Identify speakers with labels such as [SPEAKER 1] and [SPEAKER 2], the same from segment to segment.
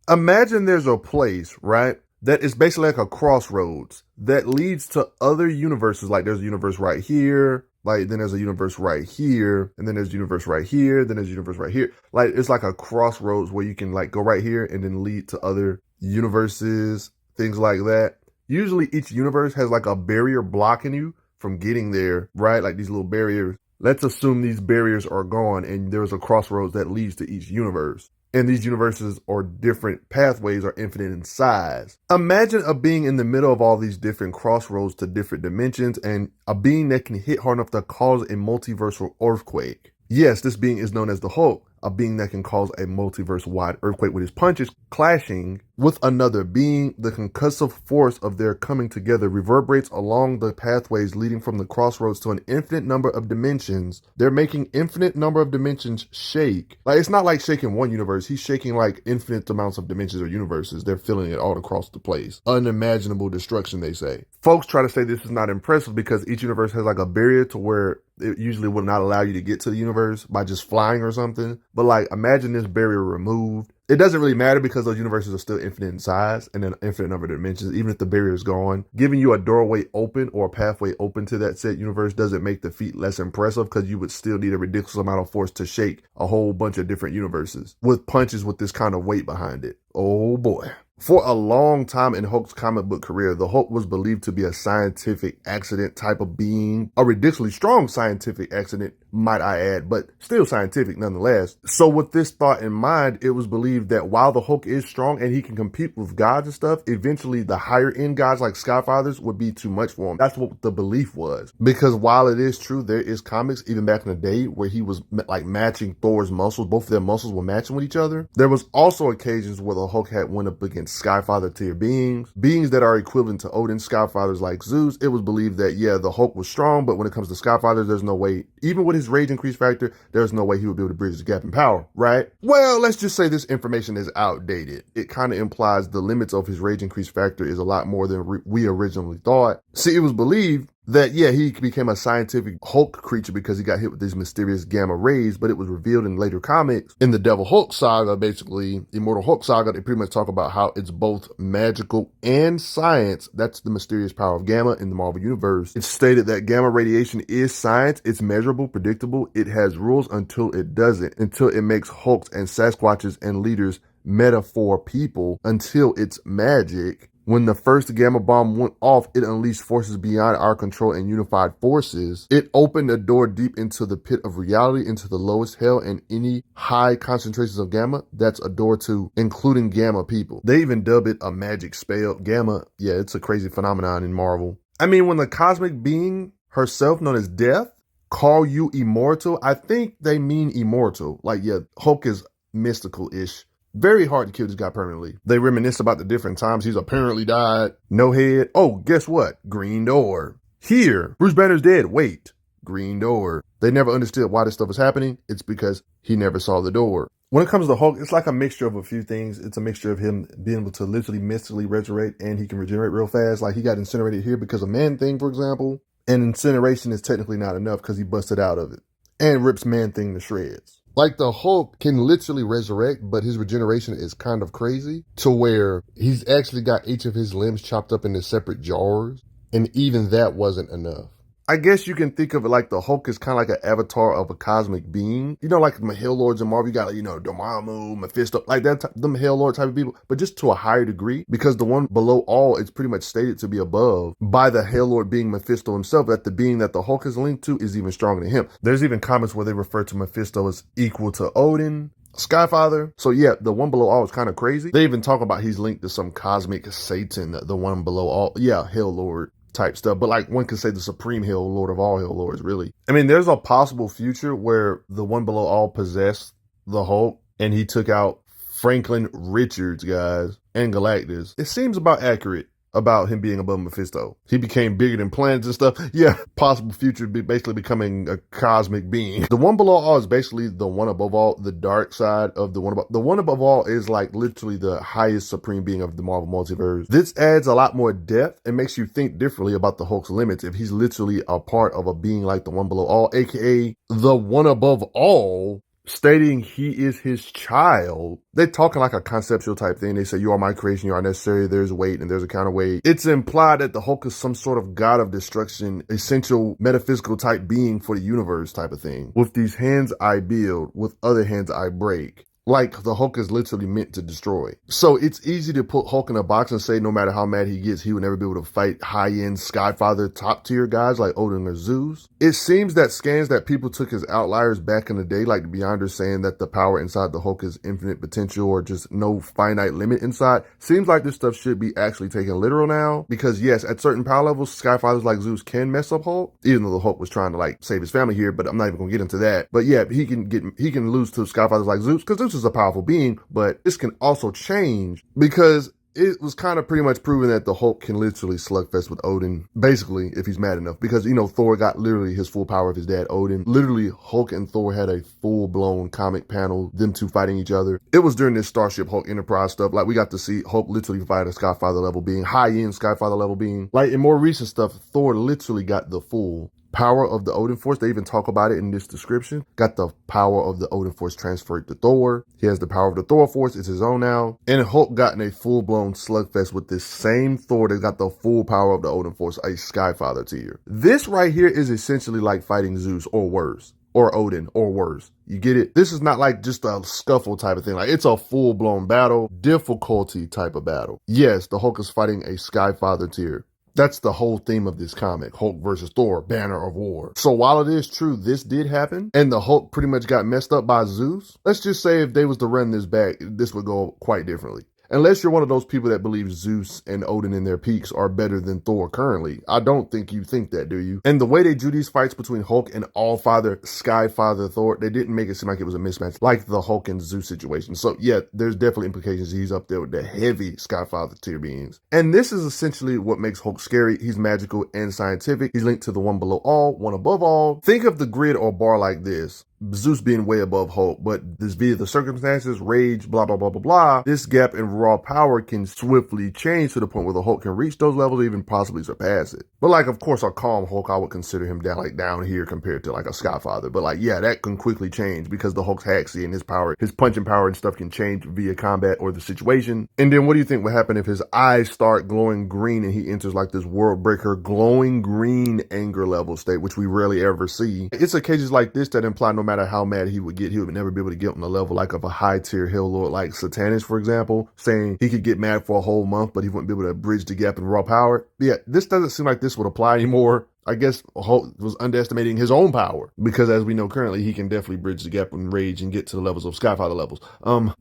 [SPEAKER 1] Imagine there's a place, right, that is basically like a crossroads that leads to other universes. Like there's a universe right here, like then there's a universe right here, and then there's a universe right here, then there's a universe right here. Like it's like a crossroads where you can like go right here and then lead to other universes, things like that. Usually each universe has like a barrier blocking you from getting there, right? Like these little barriers. Let's assume these barriers are gone and there's a crossroads that leads to each universe. And these universes or different pathways are infinite in size. Imagine a being in the middle of all these different crossroads to different dimensions, and a being that can hit hard enough to cause a multiversal earthquake. Yes, this being is known as the Hulk, a being that can cause a multiverse-wide earthquake with his punches clashing with another being. The concussive force of their coming together reverberates along the pathways leading from the crossroads to an infinite number of dimensions. They're making infinite number of dimensions shake. Like, it's not like shaking one universe. He's shaking like infinite amounts of dimensions or universes. They're feeling it all across the place. Unimaginable destruction, they say. Folks try to say this is not impressive because each universe has like a barrier to where it usually would not allow you to get to the universe by just flying or something. But like, imagine this barrier removed. It doesn't really matter because those universes are still infinite in size and an infinite number of dimensions, even if the barrier is gone. Giving you a doorway open or a pathway open to that said universe doesn't make the feat less impressive because you would still need a ridiculous amount of force to shake a whole bunch of different universes with punches with this kind of weight behind it. Oh boy. For a long time in Hulk's comic book career, the Hulk was believed to be a scientific accident type of being, a ridiculously strong scientific accident, might I add, but still scientific nonetheless. So with this thought in mind, it was believed that while the Hulk is strong and he can compete with gods and stuff, eventually the higher end gods like Skyfathers would be too much for him. That's what the belief was. Because while it is true, there is comics even back in the day where he was like matching Thor's muscles, both of their muscles were matching with each other. There was also occasions where the Hulk had went up against Skyfather tier beings that are equivalent to Odin's Skyfathers like Zeus. It was believed that, yeah, the Hulk was strong, but when it comes to Skyfathers, there's no way, even with his rage increase factor, there's no way he would be able to bridge the gap in power, right? Well, let's just say this information is outdated. It kind of implies the limits of his rage increase factor is a lot more than we originally thought. See, it was believed that, yeah, he became a scientific Hulk creature because he got hit with these mysterious gamma rays, but it was revealed in later comics. In the Devil Hulk saga, basically, Immortal Hulk saga, they pretty much talk about how it's both magical and science. That's the mysterious power of gamma in the Marvel Universe. It's stated that gamma radiation is science. It's measurable, predictable. It has rules until it doesn't, until it makes Hulks and Sasquatches and leaders metaphor people, until it's magic. When the first gamma bomb went off, it unleashed forces beyond our control and unified forces. It opened a door deep into the pit of reality, into the lowest hell, and any high concentrations of gamma, that's a door to including gamma people. They even dub it a magic spell. Gamma, yeah, it's a crazy phenomenon in Marvel. I mean, when the cosmic being herself, known as Death, call you immortal, I think they mean immortal. Like, yeah, Hulk is mystical-ish. Very hard to kill this guy permanently. They reminisce about the different times he's apparently died. No head. Oh, guess what? Green door. Here, Bruce Banner's dead. Wait. Green door. They never understood why this stuff was happening. It's because he never saw the door. When it comes to Hulk, it's like a mixture of a few things. It's a mixture of him being able to literally mystically resurrect, and he can regenerate real fast. Like, he got incinerated here because of Man-Thing, for example. And incineration is technically not enough because he busted out of it and rips Man-Thing to shreds. Like, the Hulk can literally resurrect, but his regeneration is kind of crazy to where he's actually got each of his limbs chopped up into separate jars, and even that wasn't enough. I guess you can think of it like the Hulk is kind of like an avatar of a cosmic being. You know, like the Hell Lords in Marvel, you got, you know, Dormammu, Mephisto, like that, them Hell Lord type of people, but just to a higher degree, because the one below all is pretty much stated to be above by the Hell Lord being Mephisto himself, that the being that the Hulk is linked to is even stronger than him. There's even comments where they refer to Mephisto as equal to Odin, Skyfather. So yeah, the one below all is kind of crazy. They even talk about he's linked to some cosmic Satan, the one below all. Yeah, Hell Lord type stuff, but like one could say the supreme Hell Lord of all Hell Lords, really. I mean, there's a possible future where the one below all possessed the Hulk and he took out Franklin Richards, guys, and Galactus. It seems about accurate about him being above Mephisto. He became bigger than planets and stuff. Yeah, possible future basically becoming a cosmic being. The one below all is basically the one above all, the dark side of the one above. The one above all is like literally the highest supreme being of the Marvel multiverse. This adds a lot more depth and makes you think differently about the Hulk's limits if he's literally a part of a being like the one below all, aka the one above all. stating he is his child. They're talking like a conceptual type thing. They say, you are my creation, you are necessary, there's weight and there's a counterweight. It's implied that the Hulk is some sort of god of destruction, essential metaphysical type being for the universe type of thing. With these hands I build, with other hands I break. Like the Hulk is literally meant to destroy. So it's easy to put Hulk in a box and say no matter how mad he gets, he would never be able to fight high-end Skyfather top tier guys like Odin or Zeus. It seems that scans that people took as outliers back in the day, like the Beyonders saying that the power inside the Hulk is infinite potential or just no finite limit inside, seems like this stuff should be actually taken literal now. Because yes, at certain power levels, Skyfathers like Zeus can mess up Hulk, even though the Hulk was trying to like save his family here, but I'm not even gonna get into that. But yeah, he can lose to Skyfathers like Zeus, because Zeus is a powerful being, but this can also change because it was kind of pretty much proven that the Hulk can literally slugfest with Odin, basically, if he's mad enough. Because, you know, Thor got literally his full power of his dad, Odin. Literally, Hulk and Thor had a full-blown comic panel, them two fighting each other. It was during this Starship Hulk Enterprise stuff. Like, we got to see Hulk literally fight a Skyfather level being, high-end Skyfather level being. Like, in more recent stuff, Thor literally got the full power of the Odin Force. They even talk about it in this description. Got the power of the Odin Force transferred to Thor. He has the power of the Thor Force. It's his own now. And Hulk got in a full-blown slugfest with this same Thor that got the full power of the Odin Force, a Skyfather tier. This right here is essentially like fighting Zeus or worse. Or Odin, or worse. You get it? This is not like just a scuffle type of thing. Like, it's a full-blown battle, difficulty type of battle. Yes, the Hulk is fighting a Skyfather tier. That's the whole theme of this comic, Hulk versus Thor, Banner of War. So while it is true this did happen, and the Hulk pretty much got messed up by Zeus, let's just say if they was to run this back, this would go quite differently. Unless you're one of those people that believes Zeus and Odin in their peaks are better than Thor currently. I don't think you think that, do you? And the way they drew these fights between Hulk and All-Father, Skyfather Thor, they didn't make it seem like it was a mismatch like the Hulk and Zeus situation. So yeah, there's definitely implications. He's up there with the heavy Skyfather tier beings. And this is essentially what makes Hulk scary. He's magical and scientific. He's linked to the one below all, one above all. Think of the grid or bar like this. Zeus being way above Hulk, but this via the circumstances, rage, blah, blah, blah, blah, blah, this gap in raw power can swiftly change to the point where the Hulk can reach those levels or even possibly surpass it. But like, of course, a calm Hulk, I would consider him down here compared to like a Skyfather. But like, yeah, that can quickly change because the Hulk's haxy and his power, his punching power and stuff can change via combat or the situation. And then what do you think would happen if his eyes start glowing green and he enters like this world breaker glowing green anger level state, which we rarely ever see? It's occasions like this that imply no matter how mad he would get, he would never be able to get on the level like of a high tier Hell Lord like Satanus, for example, saying he could get mad for a whole month, but he wouldn't be able to bridge the gap in raw power. But yeah, this doesn't seem like this would apply anymore. I guess Hulk was underestimating his own power because as we know currently, he can definitely bridge the gap in rage and get to the levels of Skyfather levels.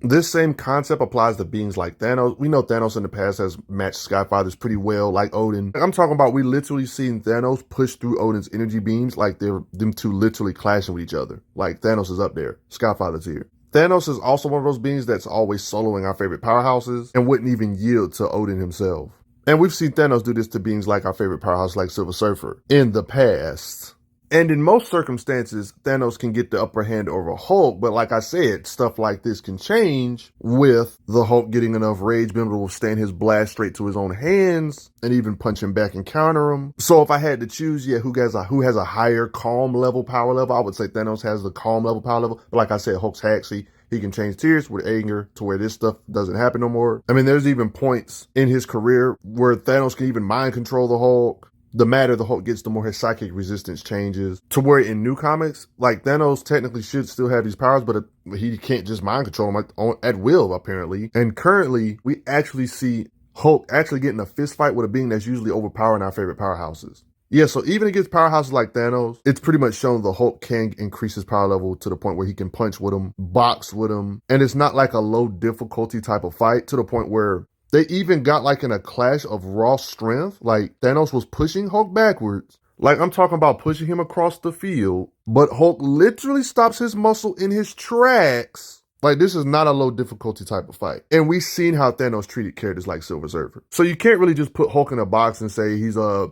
[SPEAKER 1] This same concept applies to beings like Thanos. We know Thanos in the past has matched Skyfathers pretty well, like Odin. I'm talking about we literally seen Thanos push through Odin's energy beams like they're them two literally clashing with each other. Like Thanos is up there, Skyfather's here. Thanos is also one of those beings that's always soloing our favorite powerhouses and wouldn't even yield to Odin himself. And we've seen Thanos do this to beings like our favorite powerhouse like Silver Surfer in the past. And in most circumstances, Thanos can get the upper hand over Hulk, but like I said, stuff like this can change with the Hulk getting enough rage, being able to withstand his blast straight to his own hands, and even punch him back and counter him. So if I had to choose, yeah, who has a higher calm level power level, I would say Thanos has the calm level power level. But like I said, Hulk's haxy. He can change tears with anger to where this stuff doesn't happen no more. I mean, there's even points in his career where Thanos can even mind control the Hulk. The madder the Hulk gets, the more his psychic resistance changes. To where in new comics, like Thanos technically should still have these powers, but he can't just mind control them at will, apparently. And currently, we actually see Hulk actually getting a fist fight with a being that's usually overpowering our favorite powerhouses. Yeah, so even against powerhouses like Thanos, it's pretty much shown the Hulk can increase his power level to the point where he can punch with him, box with him. And it's not like a low difficulty type of fight to the point where they even got like in a clash of raw strength. Like Thanos was pushing Hulk backwards. Like I'm talking about pushing him across the field, but Hulk literally stops his muscle in his tracks. Like, this is not a low difficulty type of fight. And we've seen how Thanos treated characters like Silver Surfer. So you can't really just put Hulk in a box and say he's a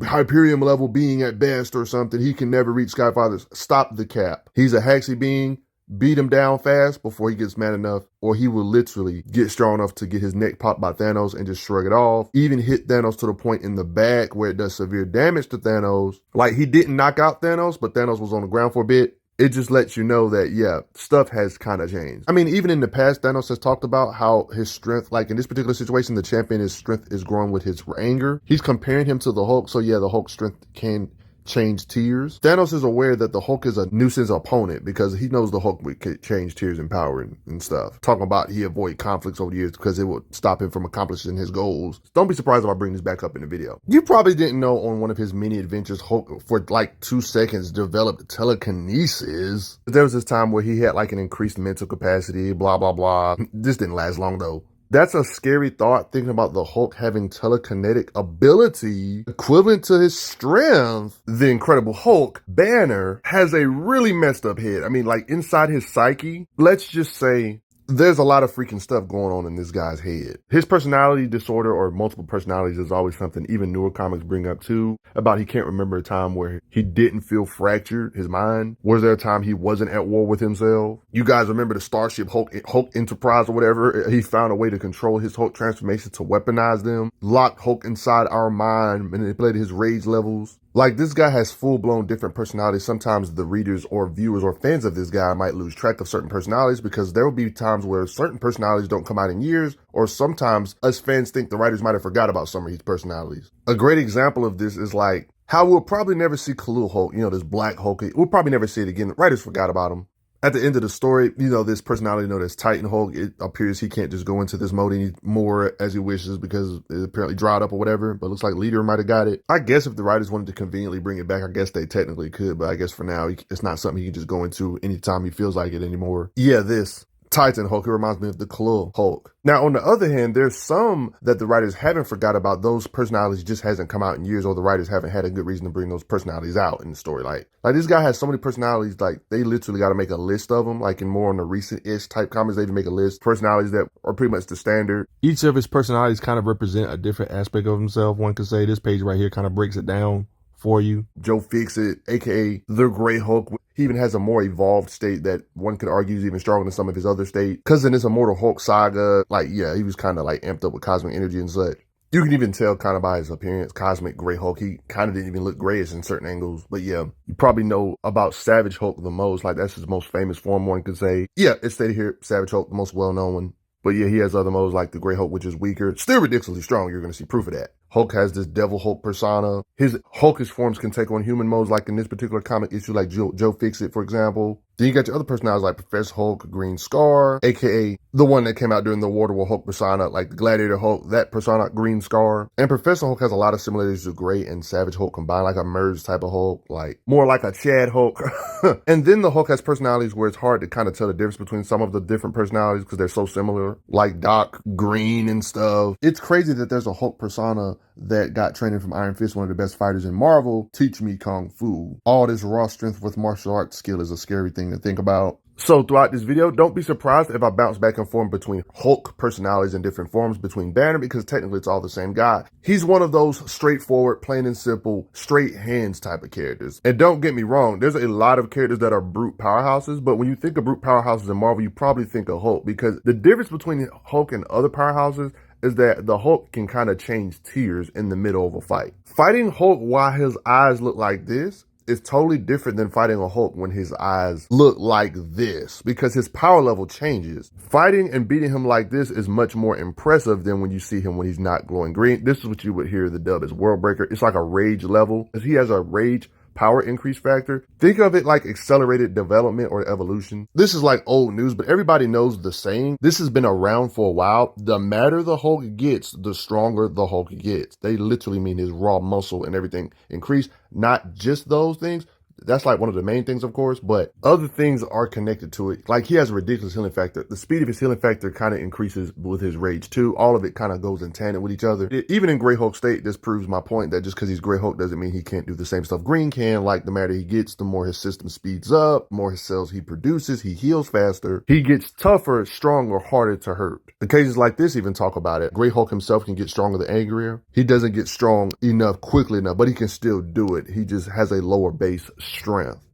[SPEAKER 1] Hyperion level being at best or something. He can never reach Skyfathers. Stop the cap. He's a haxy being. Beat him down fast before he gets mad enough, or he will literally get strong enough to get his neck popped by Thanos and just shrug it off. Even hit Thanos to the point in the back where it does severe damage to Thanos. Like, he didn't knock out Thanos, but Thanos was on the ground for a bit. it just lets you know that, yeah, stuff has kind of changed. I mean, even in the past, Thanos has talked about how his strength, like in this particular situation, the champion, his strength is growing with his anger. He's comparing him to the Hulk. So yeah, the Hulk's strength can change tiers. Thanos is aware that the Hulk is a nuisance opponent because he knows the Hulk would change tiers in power and stuff. Talking about he avoid conflicts over the years because it would stop him from accomplishing his goals. Don't be surprised if I bring this back up in the video. You probably didn't know on one of his many adventures, Hulk for like 2 seconds developed telekinesis. There was this time where he had like an increased mental capacity, blah, blah, blah. This didn't last long though. That's a scary thought, thinking about the Hulk having telekinetic ability equivalent to his strength. The Incredible Hulk, Banner, has a really messed up head. I mean, like inside his psyche, let's just say there's a lot of freaking stuff going on in this guy's head. His personality disorder or multiple personalities is always something even newer comics bring up too, about he can't remember a time where he didn't feel fractured, his mind. Was there a time he wasn't at war with himself? You guys remember the Starship Hulk Enterprise or whatever? He found a way to control his Hulk transformation to weaponize them, locked Hulk inside our mind, manipulated his rage levels. Like, this guy has full-blown different personalities. Sometimes the readers or viewers or fans of this guy might lose track of certain personalities because there will be times where certain personalities don't come out in years, or sometimes us fans think the writers might have forgot about some of his personalities. A great example of this is like how we'll probably never see Khalil Hulk, you know, this Black Hulk. We'll probably never see it again. The writers forgot about him. At the end of the story, you know, this personality known as Titan Hulk, it appears he can't just go into this mode anymore as he wishes because it apparently dried up or whatever, but it looks like Leader might have got it. I guess if the writers wanted to conveniently bring it back, I guess they technically could, but I guess for now, it's not something he can just go into anytime he feels like it anymore. Yeah, this Titan Hulk, it reminds me of the Khalil Hulk. Now, on the other hand, there's some that the writers haven't forgot about. Those personalities just hasn't come out in years, or the writers haven't had a good reason to bring those personalities out in the story. Like this guy has so many personalities, like they literally got to make a list of them. Like in more on the recent-ish type comics, they even make a list of personalities that are pretty much the standard. Each of his personalities kind of represent a different aspect of himself. One could say this page right here kind of breaks it down for you. Joe Fixit, aka the Gray Hulk. He even has a more evolved state that one could argue is even stronger than some of his other states. Because in this Immortal Hulk saga, like, yeah, he was kind of like amped up with cosmic energy and such. You can even tell kind of by his appearance, Cosmic Gray Hulk, he kind of didn't even look grayish in certain angles. But yeah, you probably know about Savage Hulk the most. Like, that's his most famous form, one could say. Yeah, it's stated here, Savage Hulk, the most well-known one. But yeah, he has other modes like the Gray Hulk, which is weaker. Still ridiculously strong. You're going to see proof of that. Hulk has this Devil Hulk persona. His Hulkish forms can take on human modes, like in this particular comic issue, like Joe Fixit, for example. Then you got your other personalities like Professor Hulk, Green Scar, aka the one that came out during the War to War Hulk persona, like the Gladiator Hulk, that persona, Green Scar. And Professor Hulk has a lot of similarities to Gray and Savage Hulk combined, like a merged type of Hulk, like more like a Chad Hulk. And then the Hulk has personalities where it's hard to kind of tell the difference between some of the different personalities because they're so similar, like Doc Green and stuff. It's crazy that there's a Hulk persona that got training from Iron Fist, one of the best fighters in Marvel, teach me Kung Fu. All this raw strength with martial arts skill is a scary thing to think about. So throughout this video, don't be surprised if I bounce back and forth between Hulk personalities in different forms, between Banner, because technically it's all the same guy. He's one of those straightforward, plain and simple, straight hands type of characters. And don't get me wrong, there's a lot of characters that are brute powerhouses, but when you think of brute powerhouses in Marvel, you probably think of Hulk, because the difference between Hulk and other powerhouses is that the Hulk can kind of change tiers in the middle of a fight. Fighting Hulk while his eyes look like this is totally different than fighting a Hulk when his eyes look like this, because his power level changes. Fighting and beating him like this is much more impressive than when you see him when he's not glowing green. This is what you would hear the dub as World Breaker. It's like a rage level, because he has a rage power increase factor. Think of it like accelerated development or evolution. This is like old news, but everybody knows the saying. This has been around for a while. The madder the Hulk gets, the stronger the Hulk gets. They literally mean his raw muscle and everything increase. Not just those things. That's like one of the main things, of course, but other things are connected to it. Like he has a ridiculous healing factor. The speed of his healing factor kind of increases with his rage too. All of it kind of goes in tandem with each other. Even in Gray Hulk state, this proves my point that just because he's Gray Hulk doesn't mean he can't do the same stuff Green can. Like the madder he gets, the more his system speeds up, the more his cells he produces, he heals faster. He gets tougher, stronger, harder to hurt. Occasions like this even talk about it. Gray Hulk himself can get stronger the angrier. He doesn't get strong enough quickly enough, but he can still do it. He just has a lower base strength.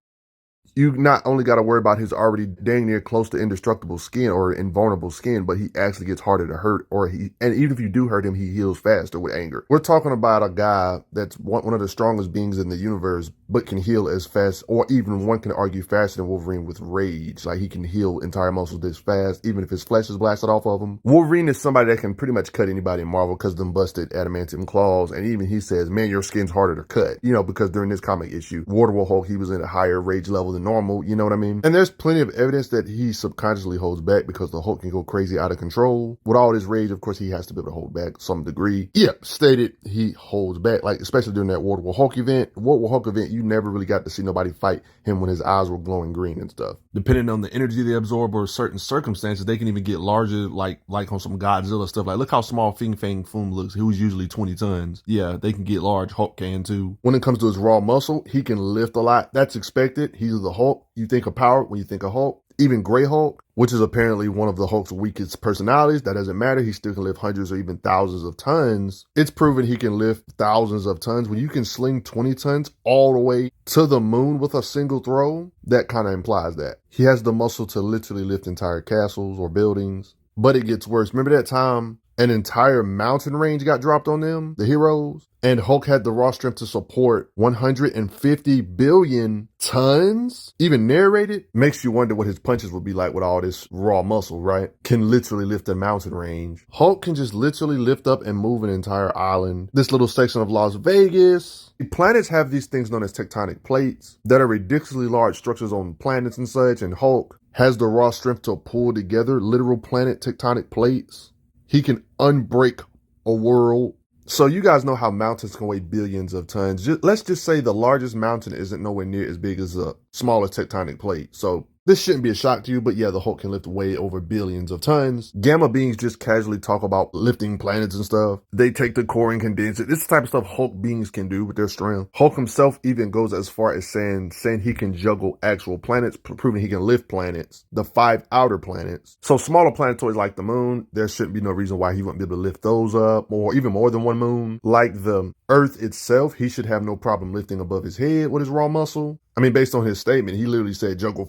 [SPEAKER 1] you not only got to worry about his already dang near close to indestructible skin or invulnerable skin, but he actually gets harder to hurt, and even if you do hurt him, he heals faster with anger. We're talking about a guy that's one of the strongest beings in the universe, but can heal as fast, or even one can argue faster than Wolverine with rage. Like, he can heal entire muscles this fast, even if his flesh is blasted off of him. Wolverine is somebody that can pretty much cut anybody in Marvel because of them busted adamantium claws, and even he says, man, your skin's harder to cut, because during this comic issue, Waterworld Hulk, he was in a higher rage level than normal, you know what I mean? And there's plenty of evidence that he subconsciously holds back because the Hulk can go crazy out of control. With all this rage, of course, he has to be able to hold back to some degree. Yeah, stated he holds back, like, especially during that Waterworld Hulk event. Waterworld Hulk event, you never really got to see nobody fight him when his eyes were glowing green and stuff. Depending on the energy they absorb or certain circumstances, they can even get larger, like on some Godzilla stuff. Like, look how small Fing Fang Foom looks. He was usually 20 tons. Yeah, they can get large. Hulk can too. When it comes to his raw muscle, he can lift a lot. That's expected. He's the Hulk. You think of power when you think of Hulk. Even Grey Hulk, which is apparently one of the Hulk's weakest personalities, that doesn't matter. He still can lift hundreds or even thousands of tons. It's proven he can lift thousands of tons. When you can sling 20 tons all the way to the moon with a single throw, that kind of implies that. He has the muscle to literally lift entire castles or buildings. But it gets worse. Remember that time an entire mountain range got dropped on them, the heroes? And Hulk had the raw strength to support 150 billion tons? Even narrated? Makes you wonder what his punches would be like with all this raw muscle, right? Can literally lift a mountain range. Hulk can just literally lift up and move an entire island. This little section of Las Vegas. The planets have these things known as tectonic plates that are ridiculously large structures on planets and such, and Hulk has the raw strength to pull together literal planet tectonic plates. He can unbreak a world. So you guys know how mountains can weigh billions of tons. Let's just say the largest mountain isn't nowhere near as big as a smaller tectonic plate. So this shouldn't be a shock to you, but yeah, the Hulk can lift way over billions of tons. Gamma beings just casually talk about lifting planets and stuff. They take the core and condense it. This is the type of stuff Hulk beings can do with their strength. Hulk himself even goes as far as saying he can juggle actual planets, proving he can lift planets, the 5 outer planets. So smaller planetoids like the moon, there shouldn't be no reason why he wouldn't be able to lift those up, or even more than one moon. Like the Earth itself, he should have no problem lifting above his head with his raw muscle. I mean, based on his statement, he literally said juggle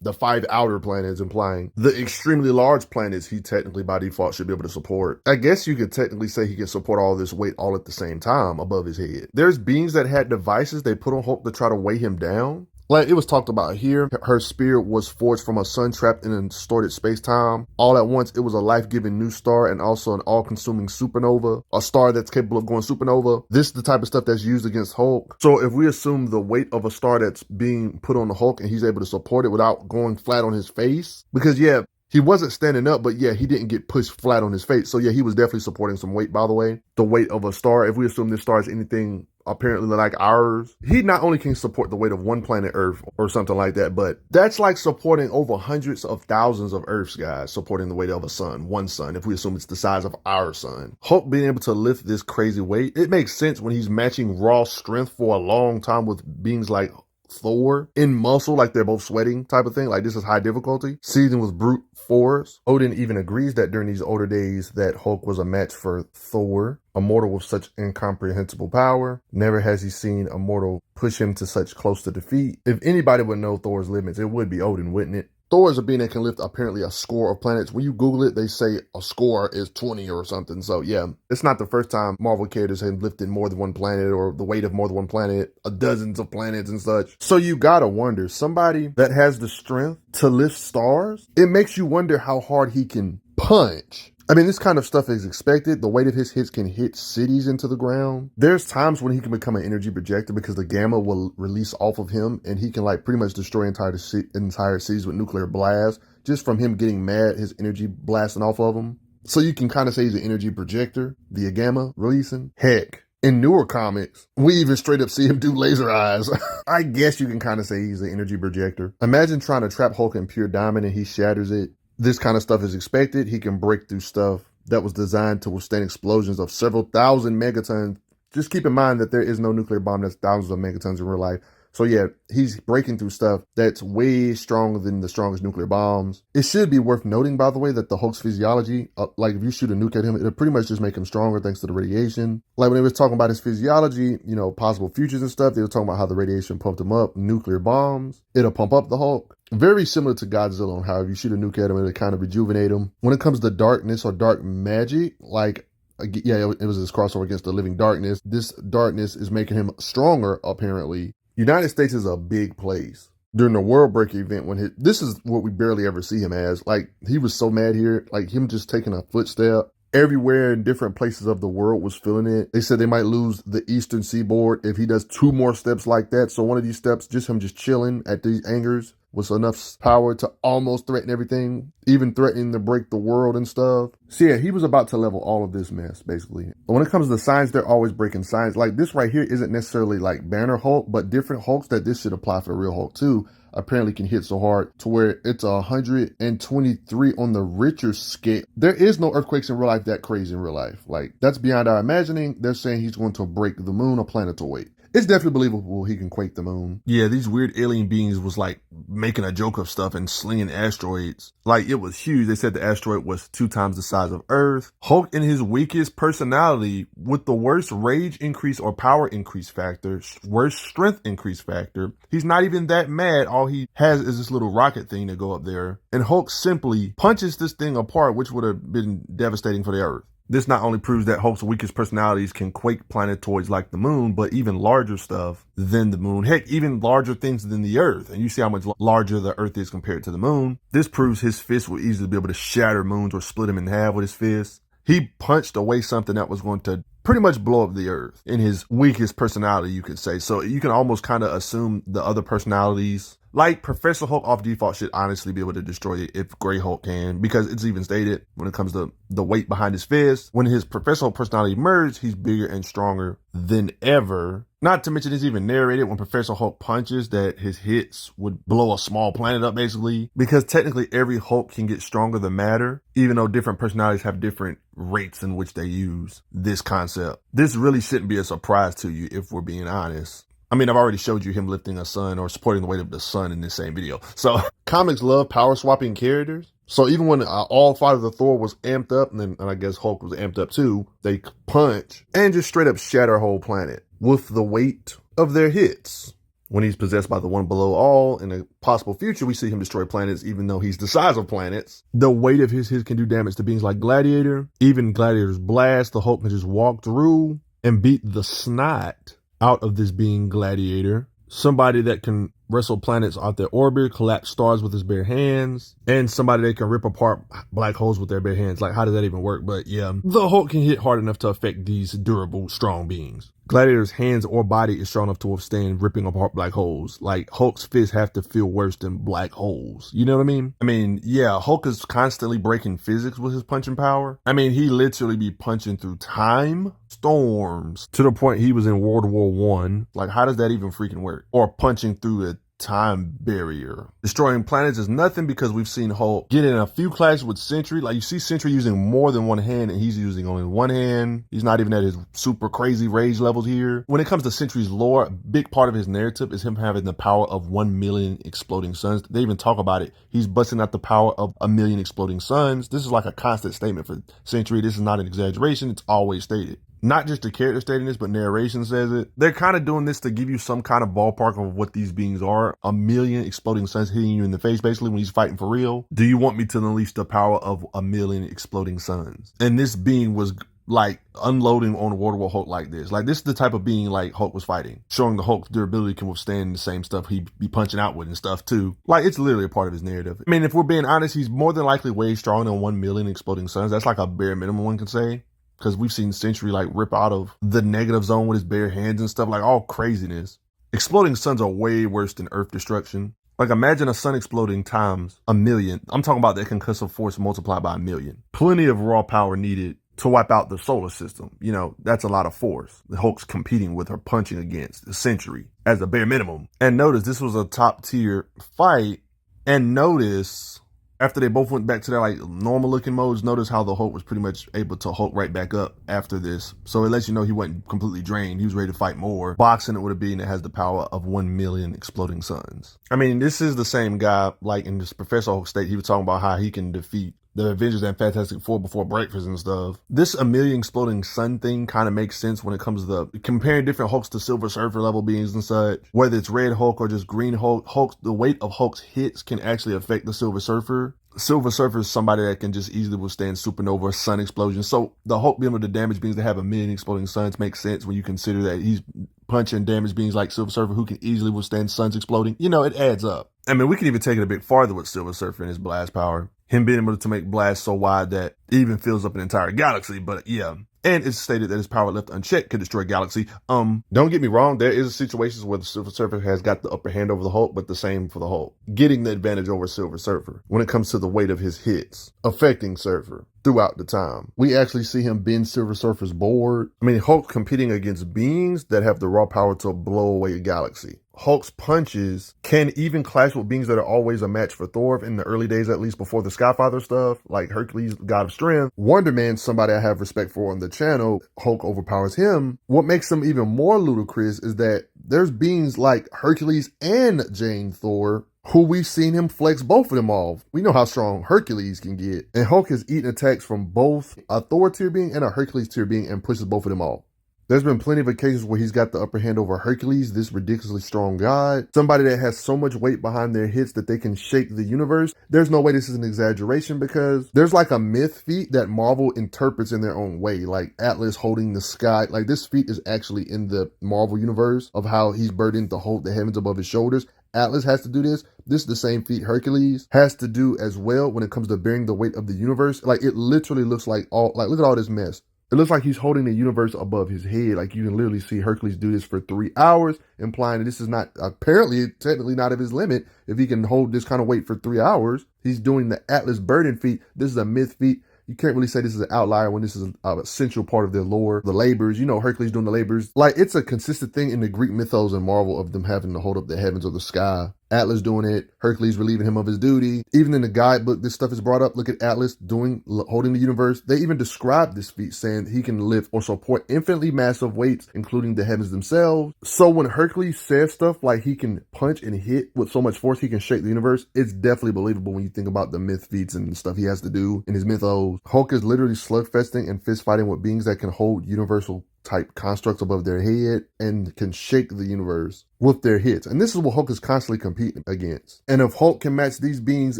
[SPEAKER 1] the 5 outer planets, implying the extremely large planets he technically by default should be able to support. I guess you could technically say he can support all this weight all at the same time above his head. There's beings that had devices they put on Hulk to try to weigh him down. Like it was talked about here, her spirit was forged from a sun trapped in a distorted space-time. All at once, it was a life-giving new star and also an all-consuming supernova, a star that's capable of going supernova. This is the type of stuff that's used against Hulk. So if we assume the weight of a star that's being put on the Hulk and he's able to support it without going flat on his face, because yeah, he wasn't standing up, but yeah, he didn't get pushed flat on his face. So yeah, he was definitely supporting some weight, by the way. The weight of a star, if we assume this star is anything apparently like ours, he not only can support the weight of one planet Earth or something like that, but that's like supporting over hundreds of thousands of Earths, guys, supporting the weight of a sun, one sun, if we assume it's the size of our sun. Hulk being able to lift this crazy weight, it makes sense when he's matching raw strength for a long time with beings like Thor in muscle, like they're both sweating type of thing. Like this is high difficulty, seasoned with brute force. Odin even agrees that during these older days that Hulk was a match for Thor, a mortal with such incomprehensible power. Never has he seen a mortal push him to such close to defeat. If anybody would know Thor's limits, it would be Odin, wouldn't it? Thor is a being that can lift apparently a score of planets. When you Google it, they say a score is 20 or something. So yeah, it's not the first time Marvel characters have lifted more than one planet or the weight of more than one planet, dozens of planets and such. So you gotta wonder, somebody that has the strength to lift stars, it makes you wonder how hard he can punch. I mean, this kind of stuff is expected. The weight of his hits can hit cities into the ground. There's times when he can become an energy projector because the gamma will release off of him and he can like pretty much destroy entire cities with nuclear blasts just from him getting mad, his energy blasting off of him. So you can kind of say he's an energy projector via gamma releasing. Heck, in newer comics, we even straight up see him do laser eyes. I guess you can kind of say he's an energy projector. Imagine trying to trap Hulk in pure diamond and he shatters it. This kind of stuff is expected. He can break through stuff that was designed to withstand explosions of several thousand megatons. Just keep in mind that there is no nuclear bomb that's thousands of megatons in real life. So yeah, he's breaking through stuff that's way stronger than the strongest nuclear bombs. It should be worth noting, by the way, that the Hulk's physiology, like if you shoot a nuke at him, it'll pretty much just make him stronger thanks to the radiation. Like when they was talking about his physiology, you know, possible futures and stuff, they were talking about how the radiation pumped him up. Nuclear bombs, it'll pump up the Hulk. Very similar to Godzilla on how if you shoot a nuke at him, it'll kind of rejuvenate him. When it comes to darkness or dark magic, like, yeah, it was this crossover against the living darkness. This darkness is making him stronger, apparently. United States is a big place. During the World Breaker event, when this is what we barely ever see him as. Like, he was so mad here. Like, him just taking a footstep. Everywhere in different places of the world was feeling it. They said they might lose the eastern seaboard if he does 2 more steps like that. So one of these steps, just him just chilling at these angers, was enough power to almost threaten everything, even threatening to break the world and stuff. So yeah, he was about to level all of this mess, basically. But when it comes to science, they're always breaking science. Like this right here isn't necessarily like Banner Hulk, but different Hulks that this should apply for the real Hulk too, apparently can hit so hard to where it's 123 on the Richter scale. There is no earthquakes in real life that crazy in real life. Like that's beyond our imagining. They're saying he's going to break the moon or planetoid. It's definitely believable he can quake the moon. Yeah, these weird alien beings was like making a joke of stuff and slinging asteroids. Like it was huge. They said the asteroid was 2 times the size of Earth. Hulk in his weakest personality with the worst rage increase or power increase factor, worst strength increase factor. He's not even that mad. All he has is this little rocket thing to go up there. And Hulk simply punches this thing apart, which would have been devastating for the Earth. This not only proves that Hulk's weakest personalities can quake planetoids like the moon, but even larger stuff than the moon. Heck, even larger things than the Earth. And you see how much larger the Earth is compared to the moon. This proves his fist will easily be able to shatter moons or split them in half with his fist. He punched away something that was going to pretty much blow up the Earth in his weakest personality, you could say. So you can almost kind of assume the other personalities, like Professor Hulk off default, should honestly be able to destroy it if Grey Hulk can, because it's even stated when it comes to the weight behind his fist. When his Professor Hulk personality merged, he's bigger and stronger than ever. Not to mention it's even narrated when Professor Hulk punches that his hits would blow a small planet up, basically. Because technically every Hulk can get stronger than matter, even though different personalities have different rates in which they use this concept. This really shouldn't be a surprise to you if we're being honest. I mean, I've already showed you him lifting a sun or supporting the weight of the sun in this same video. So comics love power swapping characters. So even when all 5 of the Thor was amped up, and I guess Hulk was amped up too, they punch and just straight up shatter a whole planet with the weight of their hits. When he's possessed by the one below all, in a possible future, we see him destroy planets even though he's the size of planets. The weight of his hits can do damage to beings like Gladiator. Even Gladiator's blast, the Hulk can just walk through and beat the snot out of this being Gladiator. Somebody that can wrestle planets out their orbit, collapse stars with his bare hands, and somebody that can rip apart black holes with their bare hands. Like, how does that even work? But yeah, the Hulk can hit hard enough to affect these durable, strong beings. Gladiator's hands or body is strong enough to withstand ripping apart black holes. Like, Hulk's fists have to feel worse than black holes. You know what I mean? I mean, yeah, Hulk is constantly breaking physics with his punching power. I mean, he literally be punching through time storms to the point he was in World War I. Like, how does that even freaking work? Or punching through a time barrier. Destroying planets is nothing because we've seen Hulk get in a few clashes with Sentry. Like, you see Sentry using more than one hand and he's using only one hand. He's not even at his super crazy rage levels here. When it comes to Sentry's lore, a big part of his narrative is him having the power of 1 million exploding suns. They even talk about it. He's busting out the power of 1 million exploding suns. This is like a constant statement for Sentry. This is not an exaggeration. It's always stated. Not just the character stating this, but narration says it. They're kind of doing this to give you some kind of ballpark of what these beings are. 1 million exploding suns hitting you in the face, basically, when he's fighting for real. Do you want me to unleash the power of 1 million exploding suns? And this being was like unloading on World War Hulk like this. Like, this is the type of being like Hulk was fighting. Showing the Hulk's durability can withstand the same stuff he'd be punching out with and stuff too. Like, it's literally a part of his narrative. I mean, if we're being honest, he's more than likely way stronger than 1 million exploding suns. That's like a bare minimum one can say. Because we've seen Sentry like rip out of the negative zone with his bare hands and stuff, like all craziness. Exploding suns are way worse than Earth destruction. Like, imagine a sun exploding times 1 million. I'm talking about that concussive force multiplied by 1 million. Plenty of raw power needed to wipe out the solar system. You know, that's a lot of force. The Hulk's competing with or punching against the Sentry as a bare minimum. And notice this was a top tier fight. And notice After they both went back to their like normal looking modes, notice how the Hulk was pretty much able to Hulk right back up after this. So it lets you know he wasn't completely drained. He was ready to fight more. Boxing it with a being that has the power of 1 million exploding suns. I mean, this is the same guy, like in this Professor Hulk state, he was talking about how he can defeat the Avengers and Fantastic Four before breakfast and stuff. This 1 million exploding sun thing kind of makes sense when it comes to the comparing different Hulks to Silver Surfer level beings and such. Whether it's Red Hulk or just Green Hulk, the weight of Hulk's hits can actually affect the Silver Surfer. Silver Surfer is somebody that can just easily withstand supernova, sun explosions. So the Hulk being able to damage beings that have 1 million exploding suns makes sense when you consider that he's punching damage beings like Silver Surfer who can easily withstand suns exploding. You know, it adds up. I mean, we can even take it a bit farther with Silver Surfer and his blast power. Him being able to make blasts so wide that it even fills up an entire galaxy. But yeah. And it's stated that his power left unchecked could destroy a galaxy. Don't get me wrong, there is situations where the Silver Surfer has got the upper hand over the Hulk, but the same for the Hulk. Getting the advantage over Silver Surfer when it comes to the weight of his hits, affecting Surfer throughout the time. We actually see him bend Silver Surfer's board. I mean, Hulk competing against beings that have the raw power to blow away a galaxy. Hulk's punches can even clash with beings that are always a match for Thor in the early days, at least before the Skyfather stuff, like Hercules, God of Strength. Wonder Man, somebody I have respect for on the channel, Hulk overpowers him. What makes him even more ludicrous is that there's beings like Hercules and Jane Thor who we've seen him flex both of them off. We know how strong Hercules can get. And Hulk has eaten attacks from both a Thor tier being and a Hercules tier being and pushes both of them off. There's been plenty of occasions where he's got the upper hand over Hercules, this ridiculously strong god. Somebody that has so much weight behind their hits that they can shake the universe. There's no way this is an exaggeration because there's like a myth feat that Marvel interprets in their own way. Like Atlas holding the sky. Like this feat is actually in the Marvel universe of how he's burdened to hold the heavens above his shoulders. Atlas has to do this. This is the same feat Hercules has to do as well when it comes to bearing the weight of the universe. Like it literally looks like look at all this mess. It looks like he's holding the universe above his head. Like you can literally see Hercules do this for 3 hours, implying that this is not, apparently, technically not of his limit. If he can hold this kind of weight for 3 hours, he's doing the Atlas burden feat. This is a myth feat. You can't really say this is an outlier when this is an essential part of their lore. The labors, you know, Hercules doing the labors. Like it's a consistent thing in the Greek mythos and Marvel of them having to hold up the heavens or the sky. Atlas doing it, Hercules relieving him of his duty. Even in the guidebook, this stuff is brought up. Look at Atlas holding the universe. They even describe this feat saying he can lift or support infinitely massive weights, including the heavens themselves. So when Hercules says stuff like he can punch and hit with so much force he can shake the universe, it's definitely believable when you think about the myth feats and stuff he has to do in his mythos. Hulk is literally slugfesting and fist fighting with beings that can hold universal type constructs above their head and can shake the universe with their hits. And this is what Hulk is constantly competing against. And if Hulk can match these beings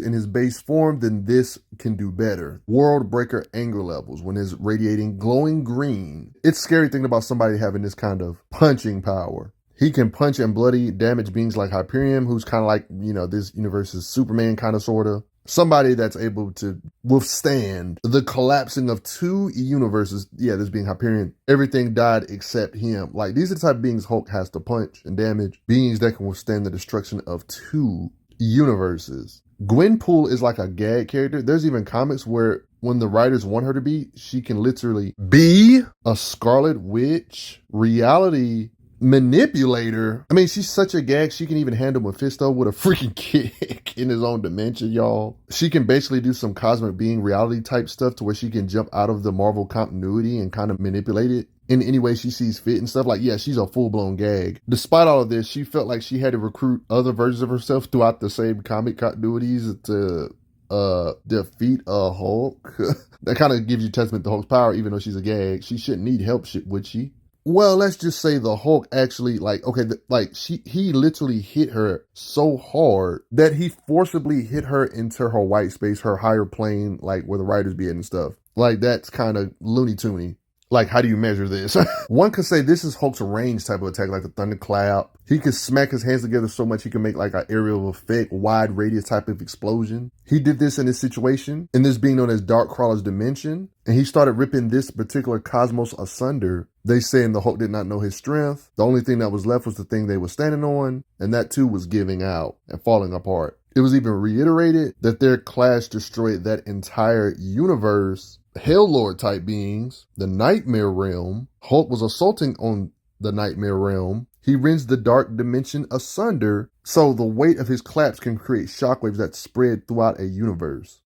[SPEAKER 1] in his base form, then this can do better. World breaker anger levels when it's radiating glowing green. It's scary thinking about somebody having this kind of punching power. He can punch and bloody damage beings like Hyperion, who's kind of like, you know, this universe's Superman kind of sort of. Somebody that's able to withstand the collapsing of 2 universes. Yeah, this being Hyperion. Everything died except him. Like, these are the type of beings Hulk has to punch and damage. Beings that can withstand the destruction of 2 universes. Gwenpool is like a gag character. There's even comics where when the writers want her to be, she can literally be a Scarlet Witch reality manipulator. I mean, she's such a gag. She can even handle Mephisto with a freaking kick in his own dimension, y'all. She can basically do some cosmic being reality type stuff to where she can jump out of the Marvel continuity and kind of manipulate it in any way she sees fit and stuff. Like, yeah, she's a full-blown gag. Despite all of this, she felt like she had to recruit other versions of herself throughout the same comic continuities to defeat a Hulk. That kind of gives you testament to Hulk's power, even though she's a gag. She shouldn't need help, would she? Well, let's just say the Hulk actually, he literally hit her so hard that he forcibly hit her into her white space, her higher plane, like where the writers be at and stuff. Like, that's kind of Looney Toony. Like, how do you measure this? One could say this is Hulk's range type of attack, like the thunderclap. He could smack his hands together so much he can make like an aerial effect, wide radius type of explosion. He did this in this situation, in this being known as Darkcrawler's dimension, and he started ripping this particular cosmos asunder. They saying the Hulk did not know his strength. The only thing that was left was the thing they were standing on, and that too was giving out and falling apart. It was even reiterated that their clash destroyed that entire universe. Helllord type beings, the Nightmare Realm. Hulk was assaulting on the Nightmare Realm. He rends the dark dimension asunder So the weight of his claps can create shockwaves that spread throughout a universe.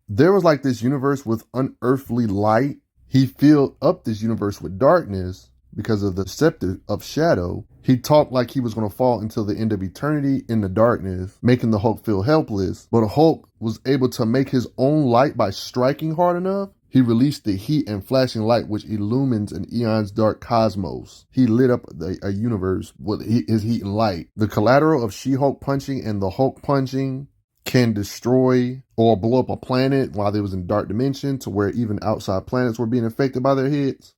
[SPEAKER 1] There was like this universe with unearthly light. He filled up this universe with darkness because of the scepter of shadow. He talked like he was going to fall until the end of eternity in the darkness, making the Hulk feel helpless. But Hulk was able to make his own light by striking hard enough. He released the heat and flashing light which illumines an eon's dark cosmos. He lit up a universe with his heat and light. The collateral of She-Hulk punching and the Hulk punching can destroy or blow up a planet while they was in dark dimension to where even outside planets were being affected by their hits.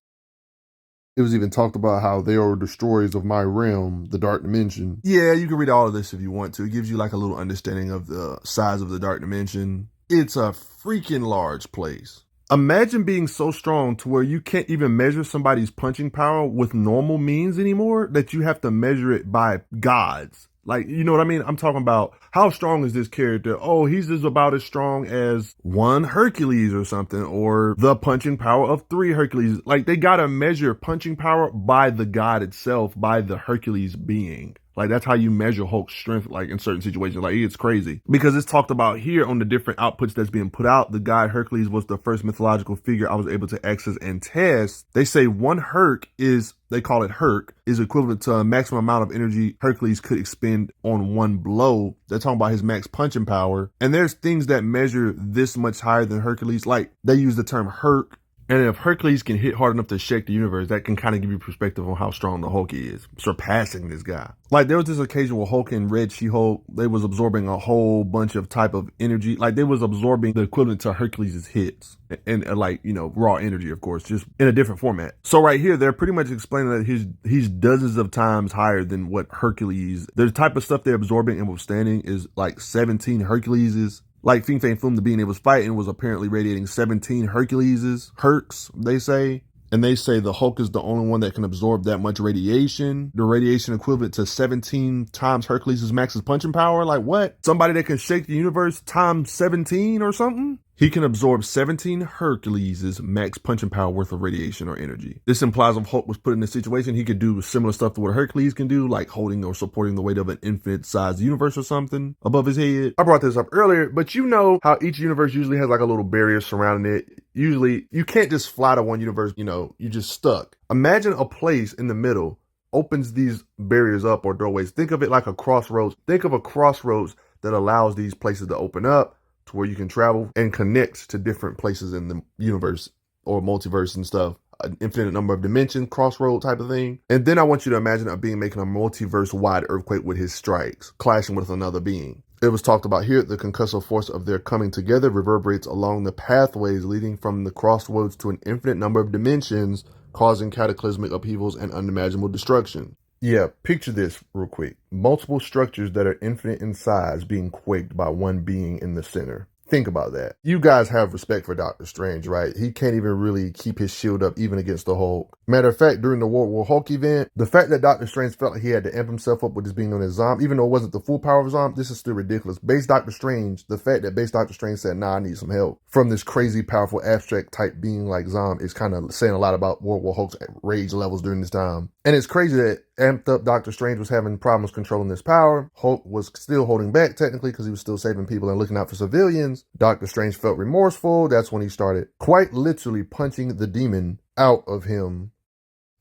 [SPEAKER 1] It was even talked about how they are destroyers of my realm, the dark dimension. Yeah, you can read all of this if you want to. It gives you like a little understanding of the size of the dark dimension. It's a freaking large place. Imagine being so strong to where you can't even measure somebody's punching power with normal means anymore, that you have to measure it by gods. Like, you know what I mean? I'm talking about how strong is this character? Oh, he's just about as strong as one Hercules or something, or the punching power of 3 Hercules. Like, they gotta measure punching power by the god itself, by the Hercules being. Like, that's how you measure Hulk's strength, like, in certain situations. Like, it's crazy. Because it's talked about here on the different outputs that's being put out. The god Hercules was the first mythological figure I was able to access and test. They say one Herc is, they call it Herc, is equivalent to a maximum amount of energy Hercules could expend on one blow. They're talking about his max punching power. And there's things that measure this much higher than Hercules. Like, they use the term Herc. And if Hercules can hit hard enough to shake the universe, that can kind of give you perspective on how strong the Hulk is, surpassing this guy. Like, there was this occasion where Hulk and Red She-Hulk, they was absorbing a whole bunch of type of energy. Like, they was absorbing the equivalent to Hercules' hits. And like, you know, raw energy, of course, just in a different format. So right here, they're pretty much explaining that he's dozens of times higher than what Hercules, the type of stuff they're absorbing and withstanding is like 17 Herculeses. Like Fing Fang Foom, the being it was fighting, was apparently radiating 17 Herculeses, Hercs, they say. And they say the Hulk is the only one that can absorb that much radiation. The radiation equivalent to 17 times Hercules' max's punching power. Like, what? Somebody that can shake the universe times 17 or something? He can absorb 17 Hercules' max punching power worth of radiation or energy. This implies if Hulk was put in a situation, he could do similar stuff to what Hercules can do, like holding or supporting the weight of an infinite-sized universe or something above his head. I brought this up earlier, but you know how each universe usually has like a little barrier surrounding it. Usually, you can't just fly to one universe, you know, you're just stuck. Imagine a place in the middle opens these barriers up or doorways. Think of it like a crossroads. Think of a crossroads that allows these places to open up, to where you can travel and connect to different places in the universe or multiverse and stuff. An infinite number of dimensions, crossroad type of thing. And then I want you to imagine a being making a multiverse-wide earthquake with his strikes, clashing with another being. It was talked about here, the concussive force of their coming together reverberates along the pathways leading from the crossroads to an infinite number of dimensions, causing cataclysmic upheavals and unimaginable destruction. Yeah, picture this real quick. Multiple structures that are infinite in size being quaked by one being in the center. Think about that. You guys have respect for Doctor Strange, right? He can't even really keep his shield up even against the Hulk. Matter of fact, during the World War Hulk event, the fact that Doctor Strange felt like he had to amp himself up with his being on his Zom, even though it wasn't the full power of Zom, this is still ridiculous. Base Doctor Strange, the fact that Base Doctor Strange said, nah, I need some help from this crazy, powerful, abstract type being like Zom is kind of saying a lot about World War Hulk's rage levels during this time. And it's crazy that amped up Doctor Strange was having problems controlling this power. Hulk was still holding back technically because he was still saving people and looking out for civilians. Doctor Strange felt remorseful. That's when he started quite literally punching the demon out of him.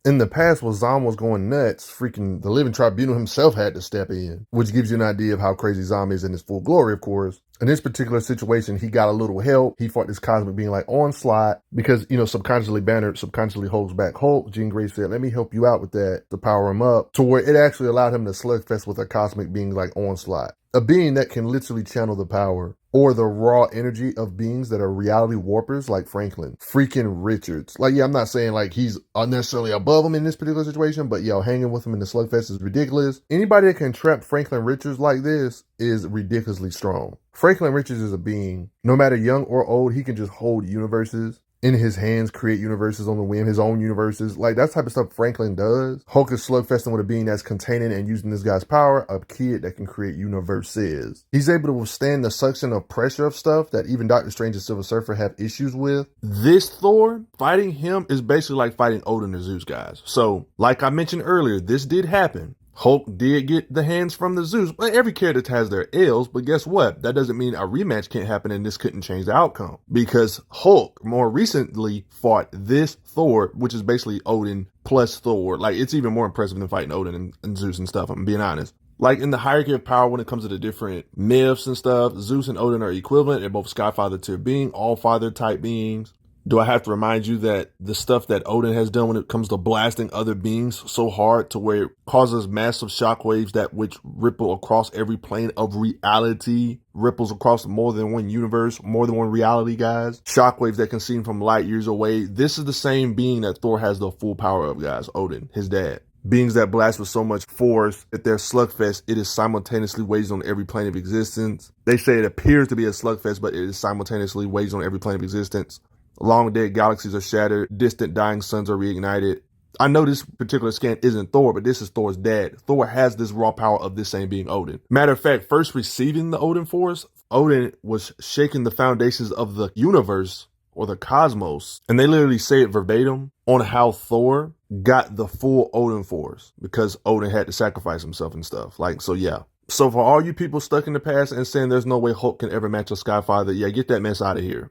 [SPEAKER 1] In the past, when Zom was going nuts, freaking the Living Tribunal himself had to step in, which gives you an idea of how crazy Zom is in his full glory, of course. In this particular situation, he got a little help. He fought this cosmic being like onslaught because, you know, subconsciously Banner subconsciously holds back Hulk. Jean Grey said, let me help you out with that to power him up, to where it actually allowed him to slugfest with a cosmic being like onslaught. A being that can literally channel the power or the raw energy of beings that are reality warpers like Franklin freaking Richards. Like, yeah, I'm not saying like he's unnecessarily above him in this particular situation, but yo, hanging with him in the slugfest is ridiculous. Anybody that can trap Franklin Richards like this is ridiculously strong. Franklin Richards is a being, no matter young or old, he can just hold universes in his hands, create universes on the whim, his own universes. Like, that type of stuff Franklin does. Hulk is slugfesting with a being that's containing and using this guy's power, a kid that can create universes. He's able to withstand the suction of pressure of stuff that even Doctor Strange and Silver Surfer have issues with. This Thor, fighting him is basically like fighting Odin or Zeus, guys. So, like I mentioned earlier, this did happen. Hulk did get the hands from the Zeus, but every character has their L's, but guess what? That doesn't mean a rematch can't happen and this couldn't change the outcome. Because Hulk more recently fought this Thor, which is basically Odin plus Thor. Like, it's even more impressive than fighting Odin and Zeus and stuff, I'm being honest. Like, in the hierarchy of power when it comes to the different myths and stuff, Zeus and Odin are equivalent. They're both Skyfather tier being, all father type beings. Do I have to remind you that the stuff that Odin has done when it comes to blasting other beings so hard to where it causes massive shockwaves that which ripple across every plane of reality, ripples across more than one universe, more than one reality, guys? Shockwaves that can seem from light years away. This is the same being that Thor has the full power of, guys. Odin, his dad. Beings that blast with so much force that they're slugfest, it is simultaneously waged on every plane of existence. They say it appears to be a slugfest, but it is simultaneously waged on every plane of existence. Long dead galaxies are shattered. Distant dying suns are reignited. I know this particular scan isn't Thor, but this is Thor's dad. Thor has this raw power of this same being Odin. Matter of fact, first receiving the Odin force, Odin was shaking the foundations of the universe or the cosmos. And they literally say it verbatim on how Thor got the full Odin force because Odin had to sacrifice himself and stuff. Like, so yeah. So for all you people stuck in the past and saying there's no way Hulk can ever match a Skyfather, yeah, get that mess out of here.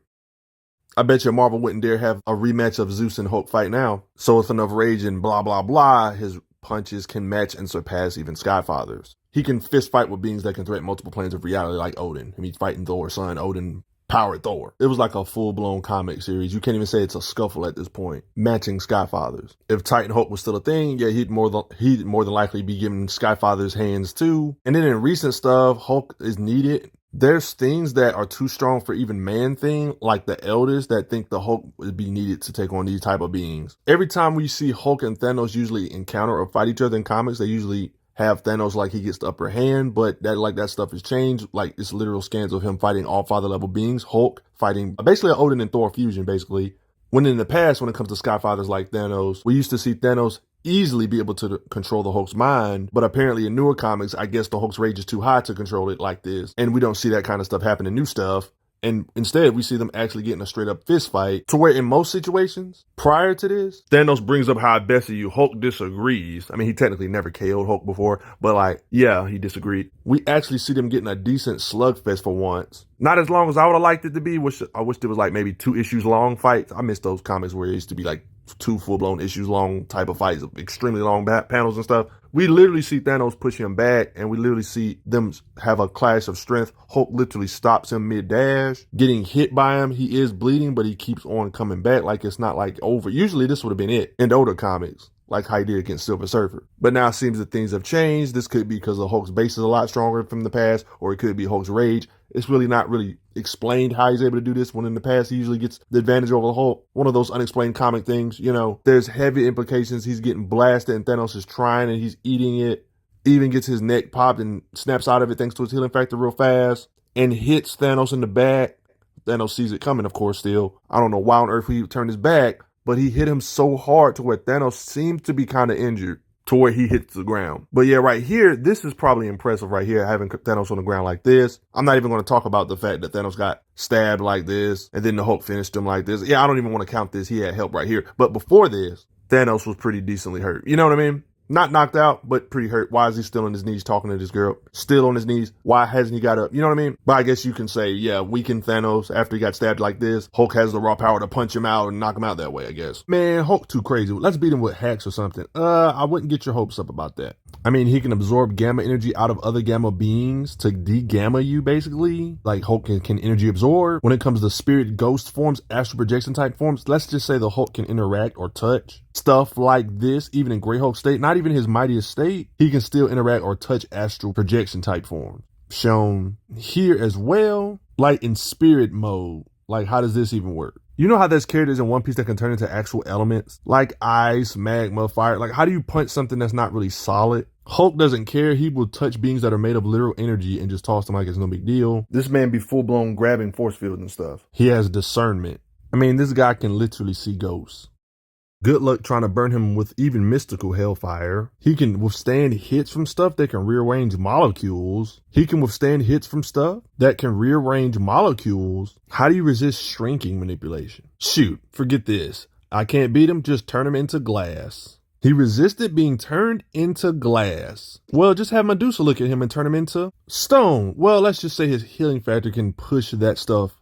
[SPEAKER 1] I bet you Marvel wouldn't dare have a rematch of Zeus and Hulk fight now. So with enough rage and blah, blah, blah, his punches can match and surpass even Skyfather's. He can fist fight with beings that can threaten multiple planes of reality like Odin. I mean, fighting Thor's son, Odin powered Thor. It was like a full-blown comic series. You can't even say it's a scuffle at this point, matching Skyfather's. If Titan Hulk was still a thing, yeah, he'd more than likely be giving Skyfather's hands too. And then in recent stuff, Hulk is needed. There's things that are too strong for even Man-Thing, like the Elders that think the Hulk would be needed to take on these type of beings. Every time we see Hulk and Thanos usually encounter or fight each other in comics, they usually have Thanos like he gets the upper hand, but that stuff has changed. Like, it's literal scans of him fighting all father level beings. Hulk fighting basically an Odin and Thor fusion, basically. When in the past, when it comes to Skyfathers like Thanos, we used to see Thanos easily be able to control the Hulk's mind, but apparently in newer comics, I guess the Hulk's rage is too high to control it like this, and we don't see that kind of stuff happen in new stuff. And instead, we see them actually getting a straight up fist fight to where in most situations prior to this, Thanos brings up how I bested you. Hulk disagrees. I mean, he technically never KO'd Hulk before, but like, yeah, he disagreed. We actually see them getting a decent slugfest for once. Not as long as I would have liked it to be, which I wish there was like maybe 2 issues long fights. I miss those comics where it used to be like 2 full-blown issues long type of fights, extremely long panels and stuff. We literally see Thanos push him back, and we literally see them have a clash of strength. Hulk literally stops him mid-dash. Getting hit by him, he is bleeding, but he keeps on coming back like it's not like over. Usually this would have been it in the older comics, like how he did against Silver Surfer. But now it seems that things have changed. This could be because the Hulk's base is a lot stronger from the past, or it could be Hulk's rage. It's really not really explained how he's able to do this when in the past he usually gets the advantage over the Hulk. One of those unexplained comic things, you know, there's heavy implications. He's getting blasted and Thanos is trying and he's eating it. Even gets his neck popped and snaps out of it thanks to his healing factor real fast and hits Thanos in the back. Thanos sees it coming, of course, still. I don't know why on earth he turned his back, but he hit him so hard to where Thanos seems to be kind of injured to where he hits the ground. But yeah, right here, this is probably impressive right here, having Thanos on the ground like this. I'm not even going to talk about the fact that Thanos got stabbed like this and then the Hulk finished him like this. Yeah, I don't even want to count this. He had help right here. But before this, Thanos was pretty decently hurt. You know what I mean? Not knocked out, but pretty hurt. Why is he still on his knees talking to this girl? Still on his knees. Why hasn't he got up? You know what I mean? But I guess you can say, yeah, weaken Thanos after he got stabbed like this. Hulk has the raw power to punch him out and knock him out that way, I guess. Man, Hulk too crazy. Let's beat him with hacks or something. I wouldn't get your hopes up about that. I mean, he can absorb gamma energy out of other gamma beings to de-gamma you, basically. Like, Hulk can energy absorb. When it comes to spirit, ghost forms, astral projection type forms, let's just say the Hulk can interact or touch stuff like this, even in Grey Hulk state, not even his mightiest state, he can still interact or touch astral projection type forms. Shown here as well, like in spirit mode. Like, how does this even work? You know how there's characters in One Piece that can turn into actual elements? Like ice, magma, fire. Like, how do you punch something that's not really solid? Hulk doesn't care. He will touch beings that are made of literal energy and just toss them like it's no big deal. This man be full-blown grabbing force fields and stuff. He has discernment. I mean, this guy can literally see ghosts. Good luck trying to burn him with even mystical hellfire. He can withstand hits from stuff that can rearrange molecules. He can withstand hits from stuff that can rearrange molecules. How do you resist shrinking manipulation? Shoot, forget this. I can't beat him, just turn him into glass. He resisted being turned into glass. Well, just have Medusa look at him and turn him into stone. Well, let's just say his healing factor can push that stuff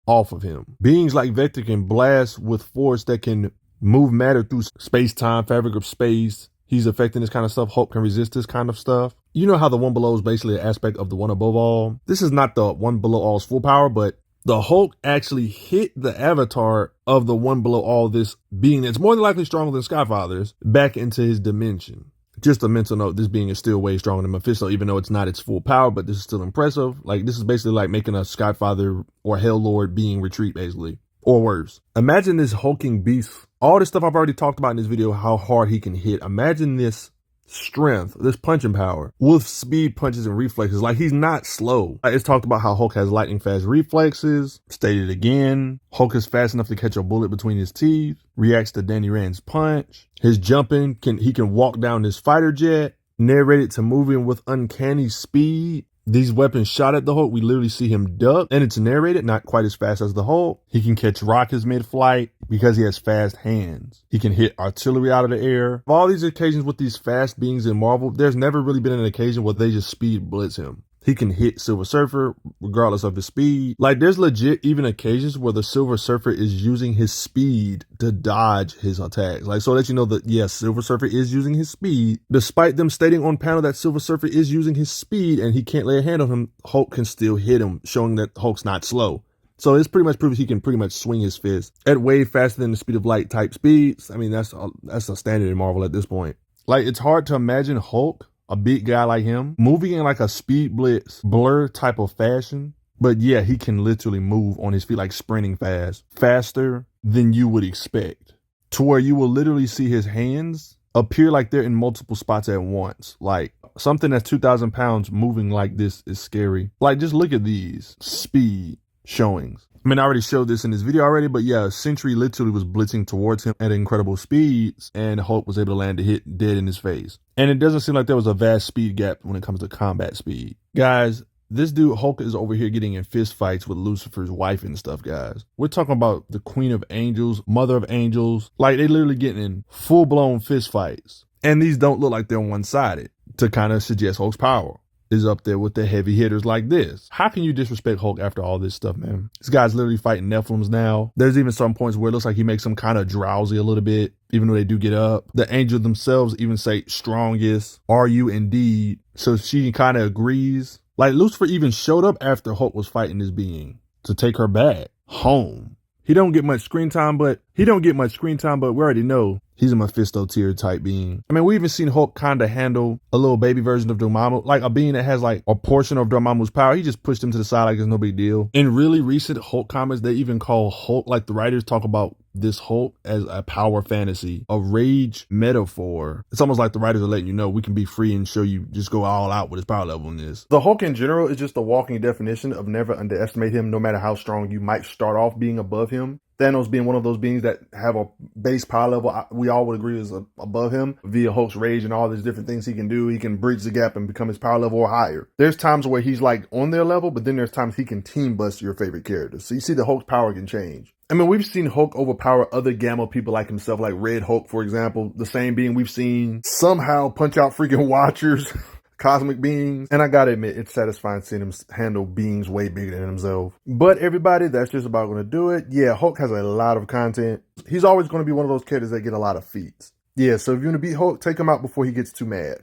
[SPEAKER 1] off of him. Beings like Vector can blast with force that can move matter through space-time, fabric of space. He's affecting this kind of stuff. Hulk can resist this kind of stuff. You know how the one below is basically an aspect of the one above all. This is not the one below all's full power, but the Hulk actually hit the avatar of the one below all, this being that's more than likely stronger than Skyfather's, back into his dimension. Just a mental note, this being is still way stronger than Mephisto, even though it's not its full power, but this is still impressive. Like, this is basically like making a Skyfather or Hell Lord being retreat, basically. Or worse. Imagine this hulking beast. All this stuff I've already talked about in this video, how hard he can hit. Imagine this strength, this punching power with speed punches and reflexes. Like, he's not slow. It's talked about how Hulk has lightning fast reflexes. Stated again, Hulk is fast enough to catch a bullet between his teeth, reacts to Danny Rand's punch. His jumping, he can walk down this fighter jet, narrated to moving with uncanny speed. These weapons shot at the Hulk, we literally see him duck, and it's narrated not quite as fast as the Hulk. He can catch rockets mid-flight because he has fast hands. He can hit artillery out of the air. All these occasions with these fast beings in Marvel, there's never really been an occasion where they just speed blitz him. He can hit Silver Surfer regardless of his speed. Like, there's legit even occasions where the Silver Surfer is using his speed to dodge his attacks. Like, so that you know that, yes, Silver Surfer is using his speed. Despite them stating on panel that Silver Surfer is using his speed and he can't lay a hand on him, Hulk can still hit him, showing that Hulk's not slow. So it's pretty much proves he can pretty much swing his fist at way faster than the speed of light type speeds. I mean, that's a standard in Marvel at this point. Like, it's hard to imagine Hulk, a big guy like him, moving in like a speed blitz blur type of fashion. But yeah, he can literally move on his feet, like sprinting fast, faster than you would expect, to where you will literally see his hands appear like they're in multiple spots at once. Like, something that's 2,000 pounds moving like this is scary. Like, just look at these speed showings. I mean, I already showed this in this video already, but yeah, Sentry literally was blitzing towards him at incredible speeds, and Hulk was able to land a hit dead in his face. And it doesn't seem like there was a vast speed gap when it comes to combat speed. Guys, this dude Hulk is over here getting in fist fights with Lucifer's wife and stuff, guys. We're talking about the Queen of Angels, Mother of Angels. Like, they literally getting in full-blown fist fights. And these don't look like they're one-sided, to kind of suggest Hulk's power is up there with the heavy hitters like this. How can you disrespect Hulk after all this stuff, man? This guy's literally fighting Nephilims now. There's even some points where it looks like he makes them kind of drowsy a little bit, even though they do get up. The angels themselves even say, strongest, are you indeed? So she kind of agrees. Like, Lucifer even showed up after Hulk was fighting this being to take her back home. He don't get much screen time, but we already know he's a Mephisto tier type being. I mean, we even seen Hulk kind of handle a little baby version of Dormammu, like a being that has like a portion of Dormammu's power. He just pushed him to the side like it's no big deal. In really recent Hulk comics, they even call Hulk, like the writers talk about this Hulk as a power fantasy, a rage metaphor. It's almost like the writers are letting you know we can be free and show you just go all out with his power level in this. The Hulk in general is just a walking definition of never underestimate him, no matter how strong you might start off being above him. Thanos being one of those beings that have a base power level we all would agree is above him via Hulk's rage and all these different things he can do. He can bridge the gap and become his power level or higher. There's times where he's like on their level, but then there's times he can team bust your favorite characters. So you see the Hulk's power can change. I mean, we've seen Hulk overpower other Gamma people like himself, like Red Hulk, for example. The same being we've seen somehow punch out freaking Watchers. Cosmic beings. And I gotta admit, it's satisfying seeing him handle beings way bigger than himself. But everybody, that's just about gonna do it. Yeah, Hulk has a lot of content. He's always gonna be one of those characters that get a lot of feats. Yeah, so if you wanna beat Hulk, take him out before he gets too mad.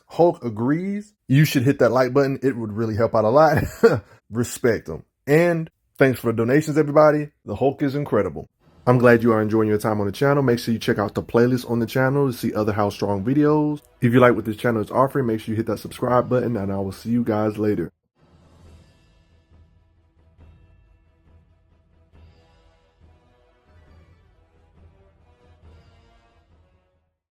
[SPEAKER 1] Hulk agrees. You should hit that like button. It would really help out a lot. Respect him. And thanks for the donations, everybody. The Hulk is incredible. I'm glad you are enjoying your time on the channel. Make sure you check out the playlist on the channel to see other How Strong videos. If you like what this channel is offering, make sure you hit that subscribe button, and I will see you guys later.